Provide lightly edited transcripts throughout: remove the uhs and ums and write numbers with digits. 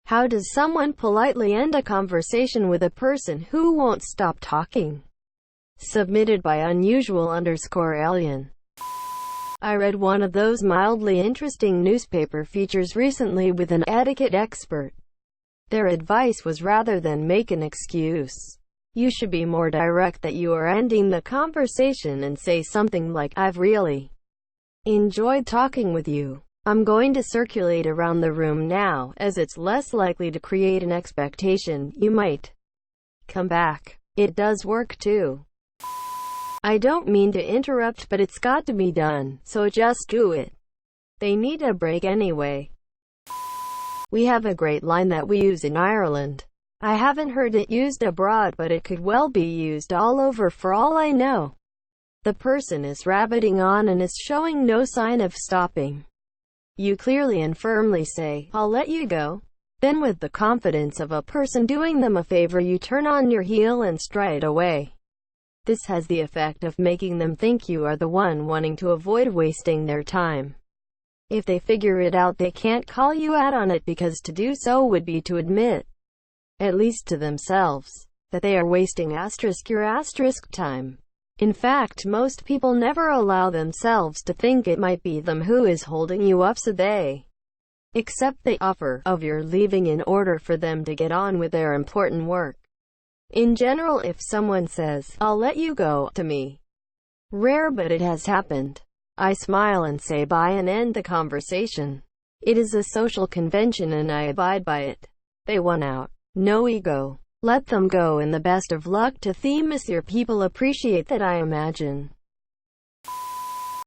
How does someone politely end a conversation with a person who won't stop talking? Submitted by unusual_alien. I read one of those mildly interesting newspaper features recently with an etiquette expert. Their advice was, rather than make an excuse, you should be more direct that you are ending the conversation and say something like, "I've really enjoyed talking with you. I'm going to circulate around the room now, as it's less likely to create an expectation you might come back." It does work too. I don't mean to interrupt, but it's got to be done, so just do it. They need a break anyway. We have a great line that we use in Ireland. I haven't heard it used abroad, but it could well be used all over for all I know. The person is rabbiting on and is showing no sign of stopping. You clearly and firmly say, "I'll let you go." Then, with the confidence of a person doing them a favor, you turn on your heel and stride away. This has the effect of making them think you are the one wanting to avoid wasting their time. If they figure it out, they can't call you out on it, because to do so would be to admit, at least to themselves, that they are wasting your time. In fact, most people never allow themselves to think it might be them who is holding you up, so they accept the offer of your leaving in order for them to get on with their important work. In general, if someone says, "I'll let you go," to me, rare but it has happened, I smile and say bye and end the conversation. It is a social convention and I abide by it. They want out. No ego. Let them go, and the best of luck to them. Your people appreciate that, I imagine.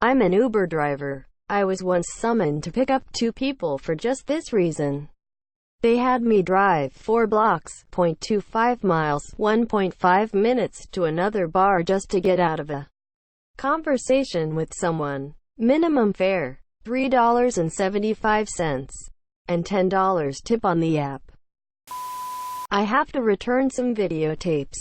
I'm an Uber driver. I was once summoned to pick up 2 people for just this reason. They had me drive 4 blocks, 0.25 miles, 1.5 minutes to another bar just to get out of a conversation with someone. Minimum fare, $3.75, and $10 tip on the app. I have to return some videotapes.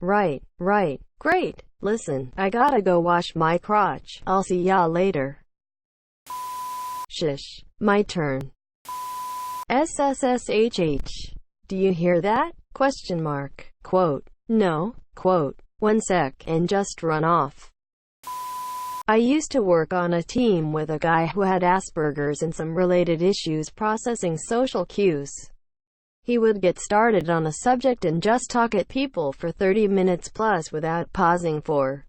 Right. Great. Listen, I gotta go wash my crotch. I'll see ya later. Shish. My turn. SSSHH. Do you hear that? Question mark. Quote. No. Quote. One sec, and just run off. I used to work on a team with a guy who had Asperger's and some related issues processing social cues. He would get started on a subject and just talk at people for 30 minutes plus without pausing for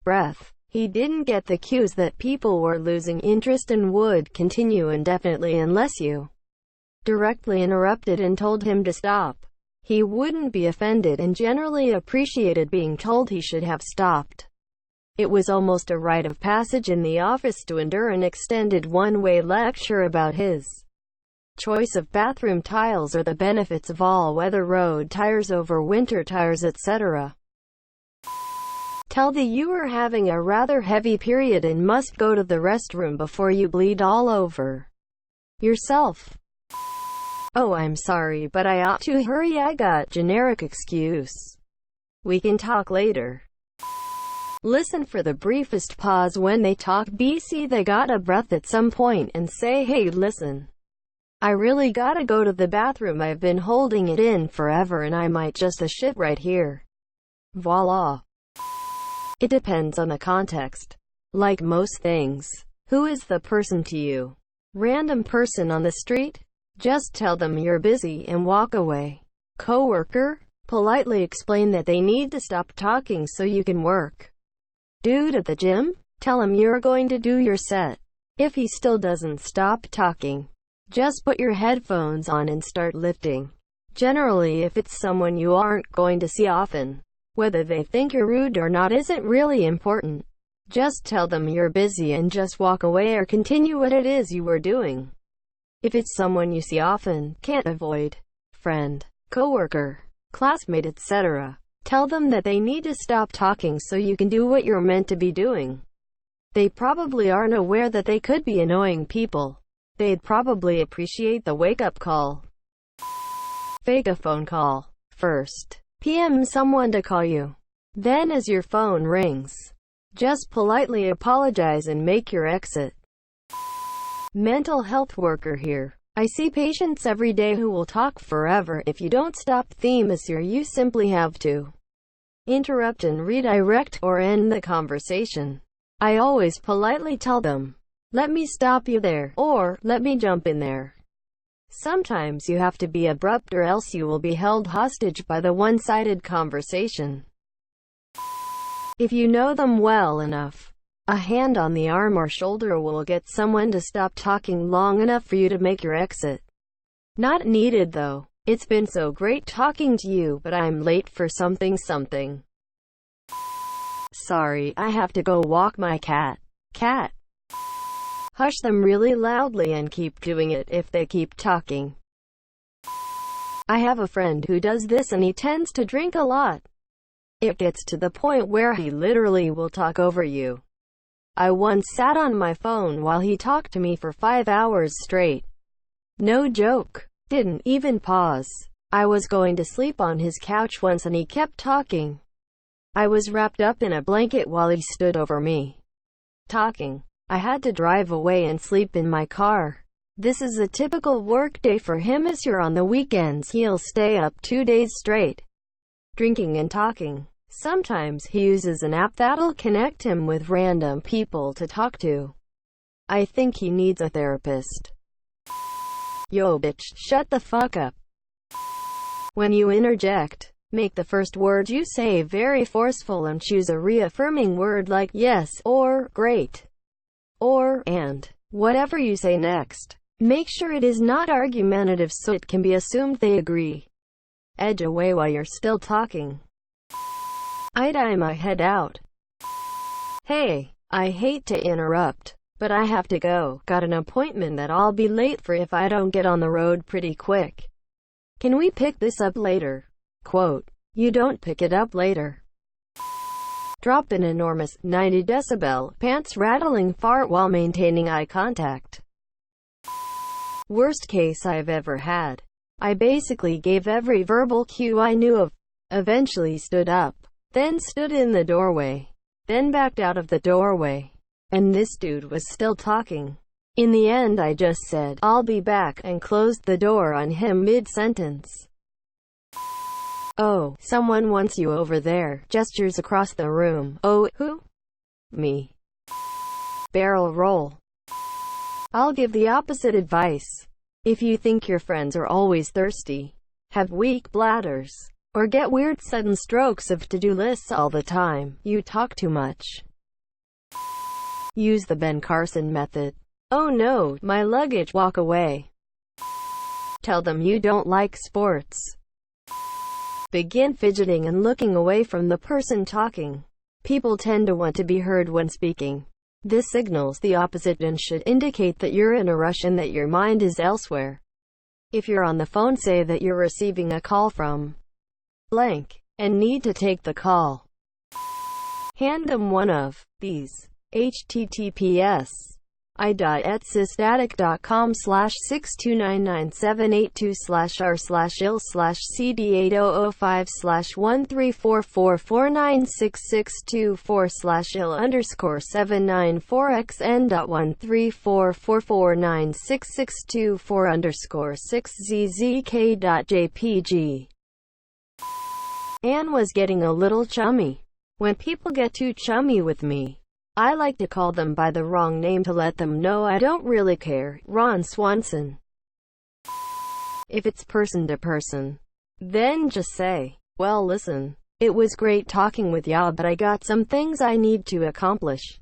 breath. He didn't get the cues that people were losing interest and would continue indefinitely unless you directly interrupted and told him to stop. He wouldn't be offended and generally appreciated being told he should have stopped. It was almost a rite of passage in the office to endure an extended one-way lecture about his choice of bathroom tiles or the benefits of all-weather road tires over winter tires, etc. Tell the you are having a rather heavy period and must go to the restroom before you bleed all over yourself. Oh, I'm sorry, but I ought to hurry. I got generic excuse. We can talk later. Listen for the briefest pause when they talk. BC they got a breath at some point and say, "Hey, listen. I really gotta go to the bathroom. I've been holding it in forever and I might just shit right here." Voila. It depends on the context. Like most things. Who is the person to you? Random person on the street? Just tell them you're busy and walk away. Coworker? Politely explain that they need to stop talking so you can work. Dude at the gym? Tell him you're going to do your set. If he still doesn't stop talking, just put your headphones on and start lifting. Generally, if it's someone you aren't going to see often, whether they think you're rude or not isn't really important. Just tell them you're busy and just walk away or continue what it is you were doing. If it's someone you see often, can't avoid, friend, coworker, classmate, etc., tell them that they need to stop talking so you can do what you're meant to be doing. They probably aren't aware that they could be annoying people. They'd probably appreciate the wake-up call. Fake a phone call. First, PM someone to call you. Then as your phone rings, just politely apologize and make your exit. Mental health worker here. I see patients every day who will talk forever. If you don't stop them as you simply have to interrupt and redirect, or end the conversation. I always politely tell them, "Let me stop you there," or "Let me jump in there." Sometimes you have to be abrupt or else you will be held hostage by the one-sided conversation. If you know them well enough, a hand on the arm or shoulder will get someone to stop talking long enough for you to make your exit. Not needed though. It's been so great talking to you, but I'm late for something. Sorry, I have to go walk my cat. Cat. Hush them really loudly and keep doing it if they keep talking. I have a friend who does this and he tends to drink a lot. It gets to the point where he literally will talk over you. I once sat on my phone while he talked to me for 5 hours straight. No joke. Didn't even pause. I was going to sleep on his couch once and he kept talking. I was wrapped up in a blanket while he stood over me, talking. I had to drive away and sleep in my car. This is a typical work day for him. As you're on the weekends, he'll stay up 2 days straight, drinking and talking. Sometimes he uses an app that'll connect him with random people to talk to. I think he needs a therapist. Yo bitch, shut the fuck up. When you interject, make the first word you say very forceful and choose a reaffirming word like yes, or great, or and. Whatever you say next, make sure it is not argumentative so it can be assumed they agree. Edge away while you're still talking. I'd eye my head out. Hey, I hate to interrupt, but I have to go. Got an appointment that I'll be late for if I don't get on the road pretty quick. Can we pick this up later? Quote, you don't pick it up later. Drop an enormous, 90 decibel, pants-rattling fart while maintaining eye contact. Worst case I've ever had. I basically gave every verbal cue I knew of. Eventually stood up, then stood in the doorway, then backed out of the doorway. And this dude was still talking. In the end I just said, "I'll be back," and closed the door on him mid-sentence. "Oh, someone wants you over there," gestures across the room. "Oh, who?" "Me." Barrel roll. I'll give the opposite advice. If you think your friends are always thirsty, have weak bladders, or get weird sudden strokes of to-do lists all the time, you talk too much. Use the Ben Carson method. "Oh no, my luggage," walk away. Tell them you don't like sports. Begin fidgeting and looking away from the person talking. People tend to want to be heard when speaking. This signals the opposite and should indicate that you're in a rush and that your mind is elsewhere. If you're on the phone, say that you're receiving a call from blank and need to take the call. Hand them one of these. https://il/cd805/134496624/il_794xn.134496624_6zzk.jpg. Anne was getting a little chummy. When people get too chummy with me, I like to call them by the wrong name to let them know I don't really care. Ron Swanson. If it's person to person, then just say, "Well listen, it was great talking with ya, but I got some things I need to accomplish."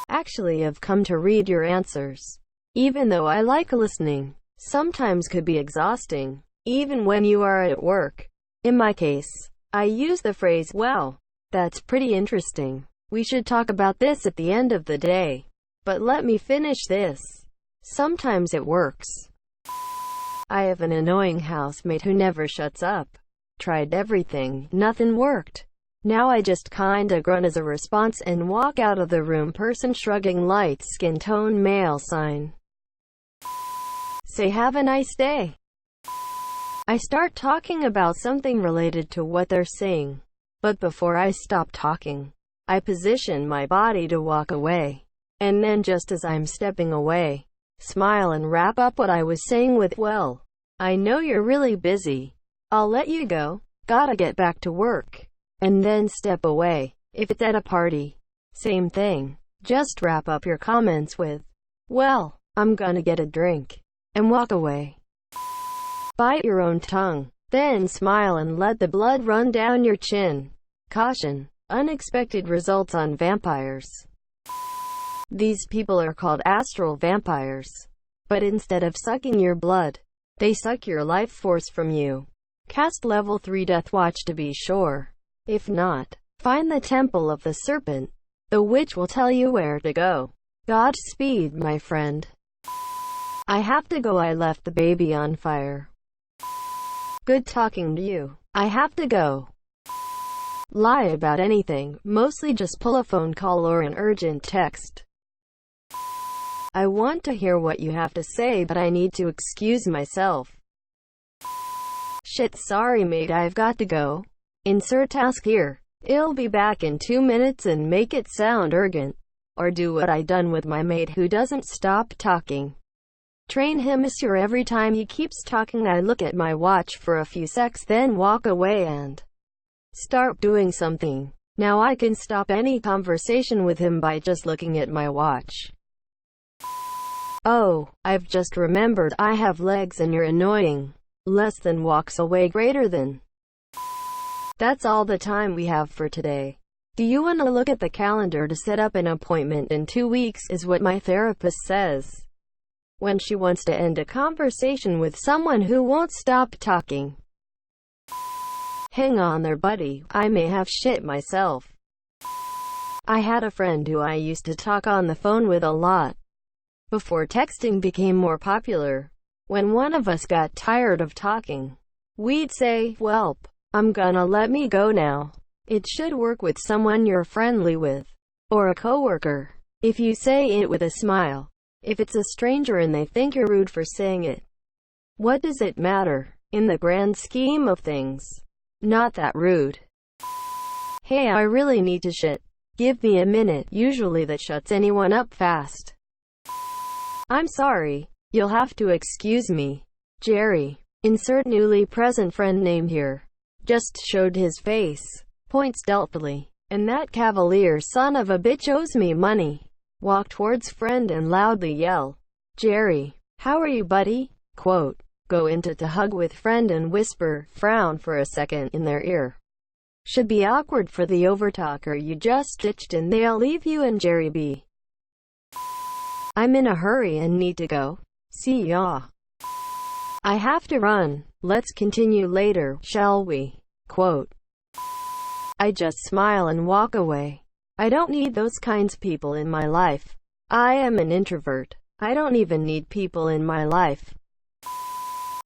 Actually, I've come to read your answers. Even though I like listening, sometimes could be exhausting, even when you are at work. In my case, I use the phrase, "Well, that's pretty interesting. We should talk about this at the end of the day. But let me finish this." Sometimes it works. I have an annoying housemate who never shuts up. Tried everything, nothing worked. Now I just kinda grunt as a response and walk out of the room. Person shrugging, light skin tone, male sign. Say have a nice day. I start talking about something related to what they're saying. But before I stop talking, I position my body to walk away. And then just as I'm stepping away, smile and wrap up what I was saying with, well, I know you're really busy. I'll let you go. Gotta get back to work. And then step away. If it's at a party, same thing. Just wrap up your comments with, well, I'm gonna get a drink, and walk away. Bite your own tongue. Then smile and let the blood run down your chin. Caution: unexpected results on vampires. These people are called astral vampires. But instead of sucking your blood, they suck your life force from you. Cast level 3 Death Watch to be sure. If not, find the Temple of the Serpent. The witch will tell you where to go. Godspeed, my friend. I have to go. I left the baby on fire. Good talking to you. I have to go. Lie about anything, mostly just pull a phone call or an urgent text. I want to hear what you have to say, but I need to excuse myself. Shit, sorry mate, I've got to go. Insert task here. I'll be back in 2 minutes, and make it sound urgent. Or do what I done with my mate who doesn't stop talking. Train him, monsieur. Every time he keeps talking, I look at my watch for a few secs, then walk away and start doing something. Now I can stop any conversation with him by just looking at my watch. Oh, I've just remembered, I have legs and you're annoying. Less than walks away, greater than. That's all the time we have for today. Do you want to look at the calendar to set up an appointment in 2 weeks, is what my therapist says when she wants to end a conversation with someone who won't stop talking. Hang on there, buddy, I may have shit myself. I had a friend who I used to talk on the phone with a lot before texting became more popular. When one of us got tired of talking, we'd say, "Welp, I'm gonna let me go now." It should work with someone you're friendly with, or a coworker, if you say it with a smile. If it's a stranger and they think you're rude for saying it, what does it matter? In the grand scheme of things, not that rude. Hey, I really need to shit. Give me a minute. Usually that shuts anyone up fast. I'm sorry. You'll have to excuse me. Jerry. Insert newly present friend name here. Just showed his face. Points doubtfully. And that cavalier son of a bitch owes me money. Walk towards friend and loudly yell, "Jerry, how are you, buddy?" Quote. Go into to hug with friend and whisper, frown for a second, in their ear. Should be awkward for the overtalker you just ditched, and they'll leave you and Jerry be. I'm in a hurry and need to go. See ya. I have to run. Let's continue later, shall we? Quote. I just smile and walk away. I don't need those kinds of people in my life. I am an introvert. I don't even need people in my life.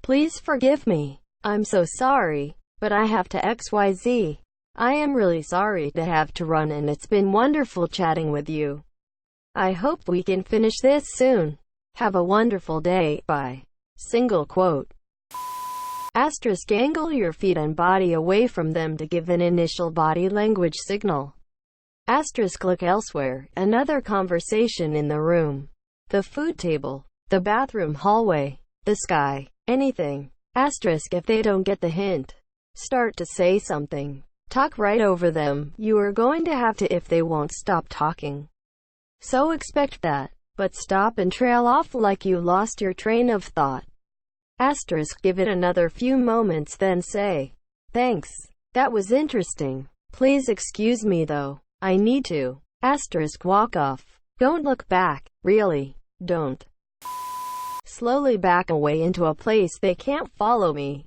Please forgive me. I'm so sorry, but I have to XYZ. I am really sorry to have to run, and it's been wonderful chatting with you. I hope we can finish this soon. Have a wonderful day. Bye. Single quote. Asterisk, angle your feet and body away from them to give an initial body language signal. Asterisk, look elsewhere. Another conversation in the room, the food table, the bathroom hallway, the sky, anything. Asterisk, if they don't get the hint, start to say something. Talk right over them. You are going to have to if they won't stop talking. So expect that. But stop and trail off like you lost your train of thought. Asterisk, give it another few moments, then say, "Thanks. That was interesting. Please excuse me though. I need to." Asterisk, walk off. Don't look back. Really. Don't. Slowly back away into a place they can't follow me.